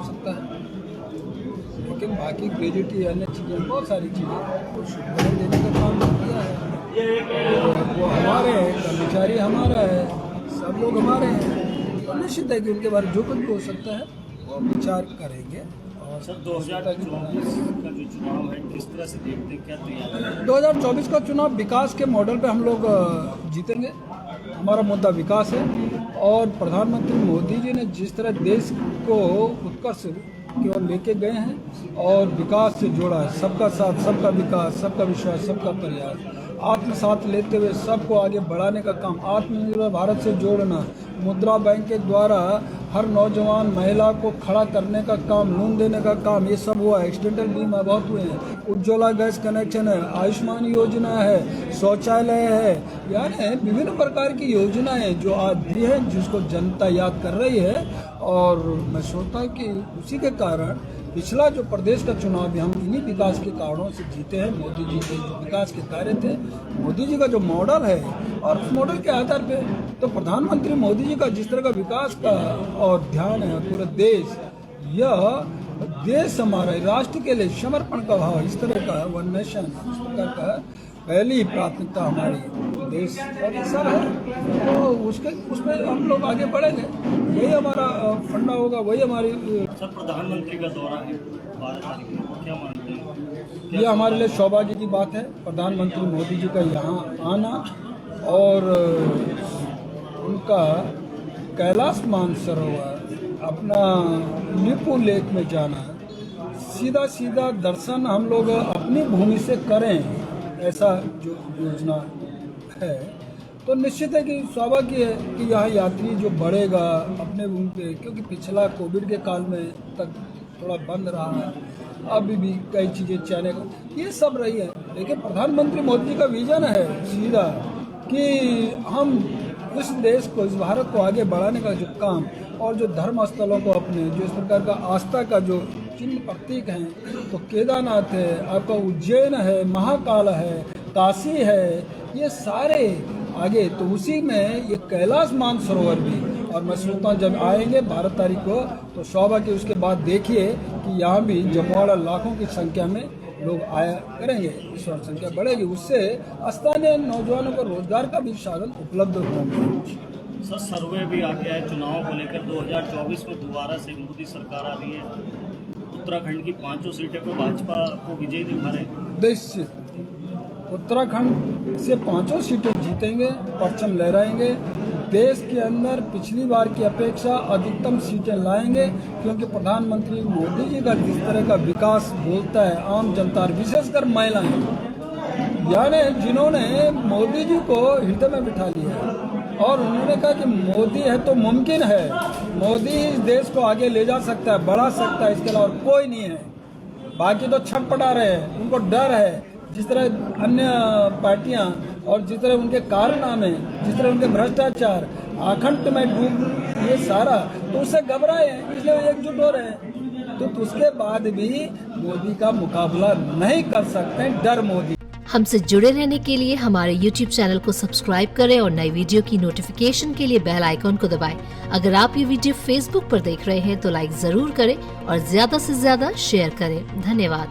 सकता है, लेकिन बाकी ग्रेजुटी अन्य चीज़ें बहुत सारी चीज़ें शुद्ध देने का काम किया है। वो हमारे हैं, कर्मचारी हमारा है, सब लोग हमारे हैं, तो निश्चित है कि उनके बारे में जो कुछ भी हो सकता है वो विचार करेंगे। और सर 2024 का जो चुनाव है किस तरह से देखते हैं, क्या तैयारी है? 2024 का चुनाव विकास के मॉडल पे हम लोग जीतेंगे। हमारा मुद्दा विकास है और प्रधानमंत्री मोदी जी ने जिस तरह देश को उत्कर्ष की ओर लेके गए हैं और विकास से जोड़ा है, सबका साथ, सबका विकास, सबका विश्वास, सबका प्रयास, आत्मसात लेते हुए सबको आगे बढ़ाने का काम, आत्मनिर्भर भारत से जोड़ना, मुद्रा बैंक के द्वारा हर नौजवान महिला को खड़ा करने का काम, लोन देने का काम, ये सब हुआ है। एक्सीडेंटल बीमा बहुत हुए हैं, उज्ज्वला गैस कनेक्शन है, आयुष्मान योजना है, शौचालय है, यानी विभिन्न प्रकार की योजनाएं जो आज दी है, जिसको जनता याद कर रही है। और मैं सोचता हूँ कि उसी के कारण पिछला जो प्रदेश का चुनाव भी हम इन्हीं विकास के कारणों से जीते हैं। मोदी जी के जो विकास के कार्य थे, मोदी जी का जो मॉडल है, और उस मॉडल के आधार पे तो प्रधानमंत्री मोदी जी का जिस तरह का विकास का और ध्यान है पूरे देश, यह देश हमारा राष्ट्र के लिए समर्पण का भाव, इस तरह का वन नेशन, इस प्रकार का पहली प्राथमिकता हमारी देश और ये सब है, तो उसमें हम लोग आगे बढ़ेंगे। वही हमारा फंडा होगा, वही हमारी। सर प्रधानमंत्री का दौरा है 12 तारीख को, क्या मानते हैं? यह हमारे लिए सौभाग्य की बात है, प्रधानमंत्री मोदी जी का यहाँ आना और उनका कैलाश मानसरोवर, अपना निपू लेक में जाना, सीधा सीधा दर्शन हम लोग अपनी भूमि से करें, ऐसा जो योजना है, तो निश्चित है कि सौभाग्य है कि यहाँ यात्री जो बढ़ेगा अपने भूमि पे, क्योंकि पिछला कोविड के काल में तक थोड़ा बंद रहा है, अभी भी कई चीज़ें चलने का ये सब रही है, लेकिन प्रधानमंत्री मोदी जी का विजन है सीधा कि हम इस देश को, इस भारत को आगे बढ़ाने का जो काम, और जो धर्म स्थलों को अपने, जो इस प्रकार का आस्था का जो चिन्ह प्रतीक हैं, तो केदारनाथ है, आपका उज्जैन है, महाकाल है, काशी है, ये सारे आगे, तो उसी में ये कैलाश मानसरोवर भी। और मैं सोचता हूँ जब आएंगे 12 तारीख को, तो सौभाग्य उसके बाद देखिए कि यहाँ भी जमवाड़ा लाखों की संख्या में लोग आया करेंगे, इस बार संख्या बढ़ेगी, उससे स्थानीय नौजवानों को रोजगार का भी साधन उपलब्ध होंगे। सर सर्वे भी आ गया है चुनाव को लेकर, 2024 में दोबारा से मोदी सरकार आ रही है, उत्तराखंड की 5 सीटें पर भाजपा को विजयी दिखा रहे हैं। निश्चित उत्तराखंड से 5 सीटें जीतेंगे, परचम लहराएंगे, देश के अंदर पिछली बार की अपेक्षा अधिकतम सीटें लाएंगे, क्योंकि प्रधानमंत्री मोदी जी का जिस तरह का विकास बोलता है, आम जनता विशेषकर महिलाएं, यानी जिन्होंने मोदी जी को हृदय में बिठा लिया है और उन्होंने कहा कि मोदी है तो मुमकिन है, मोदी इस देश को आगे ले जा सकता है, बढ़ा सकता है, इसके अलावा कोई नहीं है। बाकी तो छटपटा रहे हैं, उनको डर है, जिस तरह अन्य पार्टियां और जिस तरह उनके कारनामे, जिस तरह उनके भ्रष्टाचार, आखंड में डूब ये सारा, तो उससे घबराए हैं, इसलिए वो एकजुट हो रहे हैं। तो उसके बाद भी मोदी का मुकाबला नहीं कर सकते, डर मोदी। हमसे जुड़े रहने के लिए हमारे YouTube चैनल को सब्सक्राइब करें और नई वीडियो की नोटिफिकेशन के लिए बेल आइकॉन को दबाएं। अगर आप ये वीडियो Facebook पर देख रहे हैं तो लाइक जरूर करें और ज्यादा से ज्यादा शेयर करें। धन्यवाद।